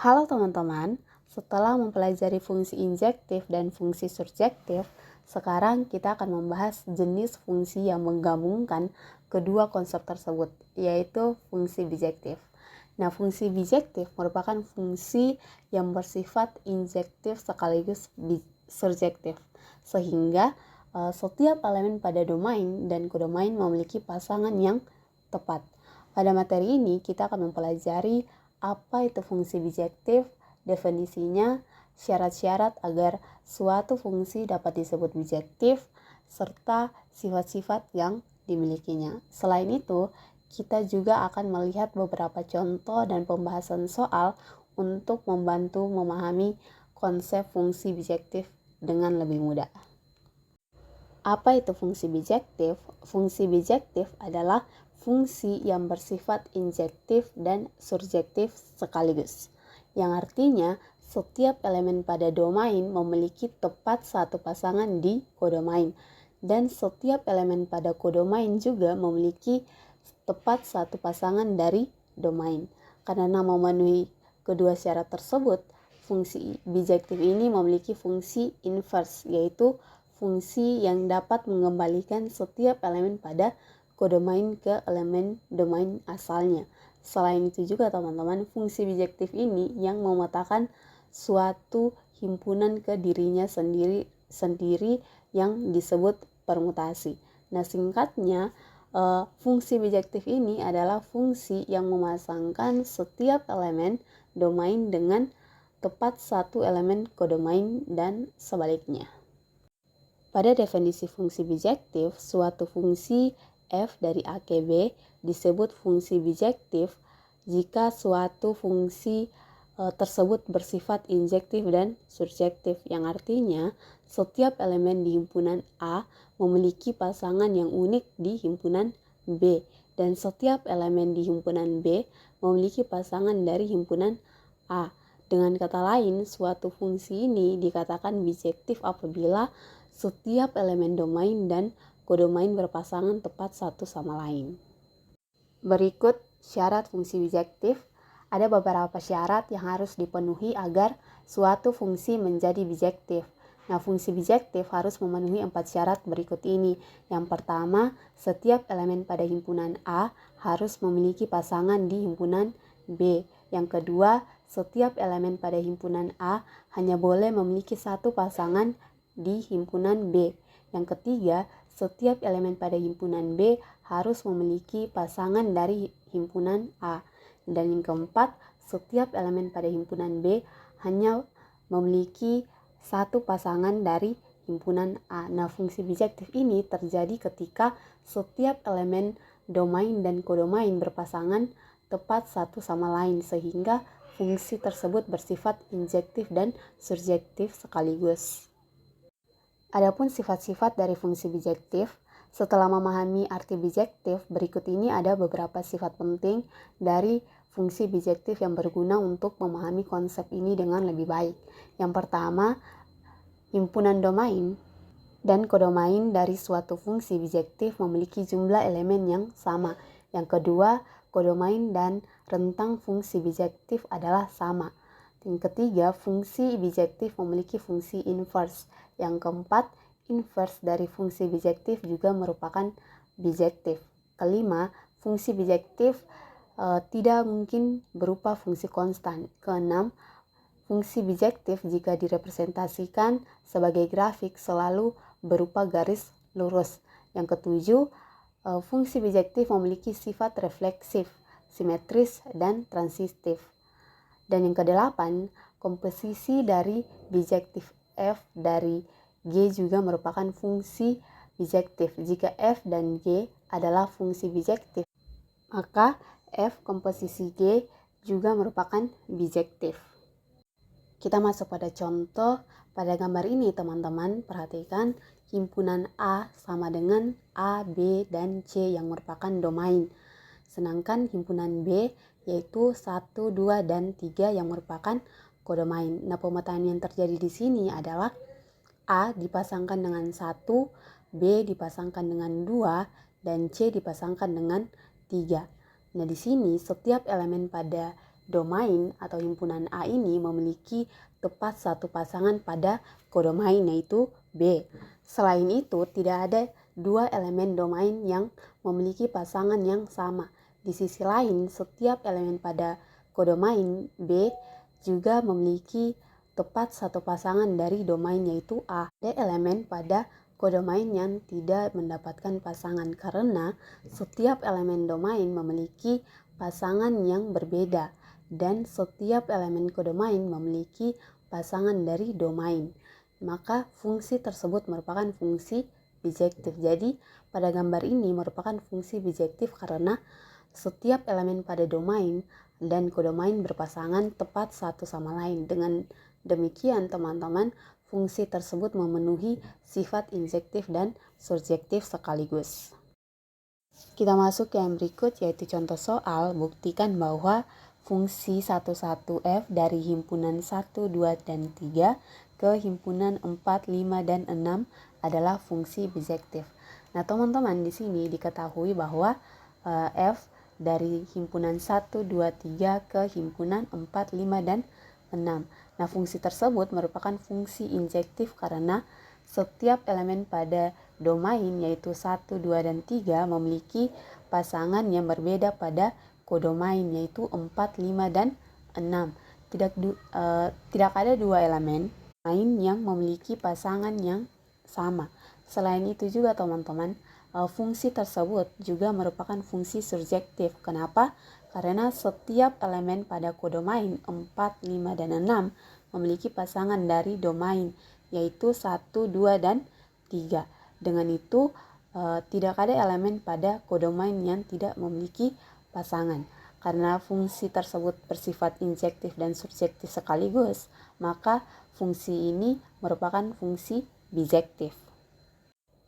Halo teman-teman, setelah mempelajari fungsi injektif dan fungsi surjektif, sekarang kita akan membahas jenis fungsi yang menggabungkan kedua konsep tersebut, yaitu fungsi bijektif. Nah, fungsi bijektif merupakan fungsi yang bersifat injektif sekaligus surjektif, sehingga setiap elemen pada domain dan kodomain memiliki pasangan yang tepat. Pada materi ini kita akan mempelajari apa itu fungsi bijektif, definisinya, syarat-syarat agar suatu fungsi dapat disebut bijektif, serta sifat-sifat yang dimilikinya. Selain itu, kita juga akan melihat beberapa contoh dan pembahasan soal untuk membantu memahami konsep fungsi bijektif dengan lebih mudah. Apa itu fungsi bijektif? Fungsi bijektif adalah fungsi yang bersifat injektif dan surjektif sekaligus, yang artinya setiap elemen pada domain memiliki tepat satu pasangan di kodomain, dan setiap elemen pada kodomain juga memiliki tepat satu pasangan dari domain. Karena memenuhi kedua syarat tersebut, fungsi bijektif ini memiliki fungsi inverse, yaitu fungsi yang dapat mengembalikan setiap elemen pada kodomain ke elemen domain asalnya. Selain itu juga teman-teman, fungsi bijektif ini yang memetakan suatu himpunan ke dirinya sendiri yang disebut permutasi. Nah, singkatnya, fungsi bijektif ini adalah fungsi yang memasangkan setiap elemen domain dengan tepat satu elemen kodomain dan sebaliknya. Pada definisi fungsi bijektif, suatu fungsi f dari A ke B disebut fungsi bijektif jika suatu fungsi tersebut bersifat injektif dan surjektif, yang artinya setiap elemen di himpunan A memiliki pasangan yang unik di himpunan B, dan setiap elemen di himpunan B memiliki pasangan dari himpunan A. Dengan kata lain, suatu fungsi ini dikatakan bijektif apabila setiap elemen domain dan kodomain berpasangan tepat satu sama lain. Berikut syarat fungsi bijektif. Ada beberapa syarat yang harus dipenuhi agar suatu fungsi menjadi bijektif. Nah, fungsi bijektif harus memenuhi 4 syarat berikut ini. Yang pertama, setiap elemen pada himpunan A harus memiliki pasangan di himpunan B. Yang kedua, setiap elemen pada himpunan A hanya boleh memiliki satu pasangan di himpunan B. Yang ketiga, setiap elemen pada himpunan B harus memiliki pasangan dari himpunan A. Dan yang keempat, setiap elemen pada himpunan B hanya memiliki satu pasangan dari himpunan A. Nah, fungsi bijektif ini terjadi ketika setiap elemen domain dan kodomain berpasangan tepat satu sama lain, sehingga fungsi tersebut bersifat injektif dan surjektif sekaligus. Adapun sifat-sifat dari fungsi bijektif, setelah memahami arti bijektif, berikut ini ada beberapa sifat penting dari fungsi bijektif yang berguna untuk memahami konsep ini dengan lebih baik. Yang pertama, himpunan domain dan kodomain dari suatu fungsi bijektif memiliki jumlah elemen yang sama. Yang kedua, kodomain dan rentang fungsi bijektif adalah sama. Yang ketiga, fungsi bijektif memiliki fungsi inverse. Yang keempat, inverse dari fungsi bijektif juga merupakan bijektif. Kelima, fungsi bijektif tidak mungkin berupa fungsi konstan. Keenam, fungsi bijektif jika direpresentasikan sebagai grafik selalu berupa garis lurus. Yang ketujuh, fungsi bijektif memiliki sifat refleksif, simetris, dan transitif. Dan yang kedelapan, komposisi dari bijektif F dari G juga merupakan fungsi bijektif. Jika F dan G adalah fungsi bijektif, maka F komposisi G juga merupakan bijektif. Kita masuk pada contoh. Pada gambar ini teman-teman perhatikan himpunan A sama dengan A, B, dan C yang merupakan domain. Sedangkan himpunan B yaitu 1, 2, dan 3 yang merupakan kodomain. Nah, pemetaan yang terjadi di sini adalah A dipasangkan dengan 1, B dipasangkan dengan 2, dan C dipasangkan dengan 3. Nah, di sini setiap elemen pada domain atau himpunan A ini memiliki tepat satu pasangan pada kodomain, yaitu B. Selain itu, tidak ada dua elemen domain yang memiliki pasangan yang sama. Di sisi lain, setiap elemen pada kodomain B juga memiliki tepat satu pasangan dari domain, yaitu A. Ada elemen pada kodomain yang tidak mendapatkan pasangan karena setiap elemen domain memiliki pasangan yang berbeda dan setiap elemen kodomain memiliki pasangan dari domain. Maka fungsi tersebut merupakan fungsi bijektif. Jadi pada gambar ini merupakan fungsi bijektif karena setiap elemen pada domain dan kodomain berpasangan tepat satu sama lain. Dengan demikian teman-teman, fungsi tersebut memenuhi sifat injektif dan surjektif sekaligus. Kita masuk ke yang berikut, yaitu contoh soal. Buktikan bahwa fungsi 11F dari himpunan 1, 2, dan 3 ke himpunan 4, 5, dan 6 adalah fungsi bijektif. Nah, teman-teman, di sini diketahui bahwa F dari himpunan 1, 2, 3 ke himpunan 4, 5, dan 6. Nah, fungsi tersebut merupakan fungsi injektif karena setiap elemen pada domain yaitu 1, 2, dan 3 memiliki pasangan yang berbeda pada kodomain yaitu 4, 5, dan 6. Tidak ada dua elemen lain yang memiliki pasangan yang sama. Selain itu juga teman-teman, fungsi tersebut juga merupakan fungsi surjektif. Kenapa? Karena setiap elemen pada kodomain 4, 5, dan 6 memiliki pasangan dari domain yaitu 1, 2, dan 3. Dengan itu, tidak ada elemen pada kodomain yang tidak memiliki pasangan. Karena fungsi tersebut bersifat injektif dan surjektif sekaligus, maka fungsi ini merupakan fungsi bijektif.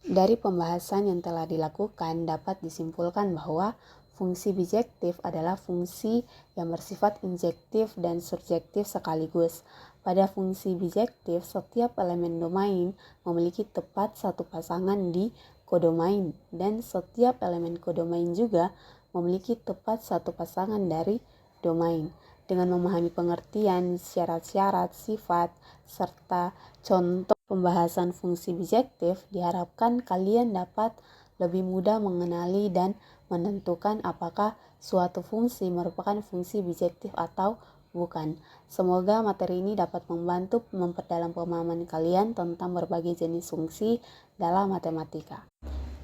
Dari pembahasan yang telah dilakukan dapat disimpulkan bahwa fungsi bijektif adalah fungsi yang bersifat injektif dan surjektif sekaligus. Pada fungsi bijektif, setiap elemen domain memiliki tepat satu pasangan di kodomain dan setiap elemen kodomain juga memiliki tepat satu pasangan dari domain. Dengan memahami pengertian, syarat-syarat, sifat, serta contoh pembahasan fungsi bijektif, diharapkan kalian dapat lebih mudah mengenali dan menentukan apakah suatu fungsi merupakan fungsi bijektif atau bukan. Semoga materi ini dapat membantu memperdalam pemahaman kalian tentang berbagai jenis fungsi dalam matematika.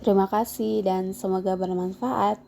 Terima kasih dan semoga bermanfaat.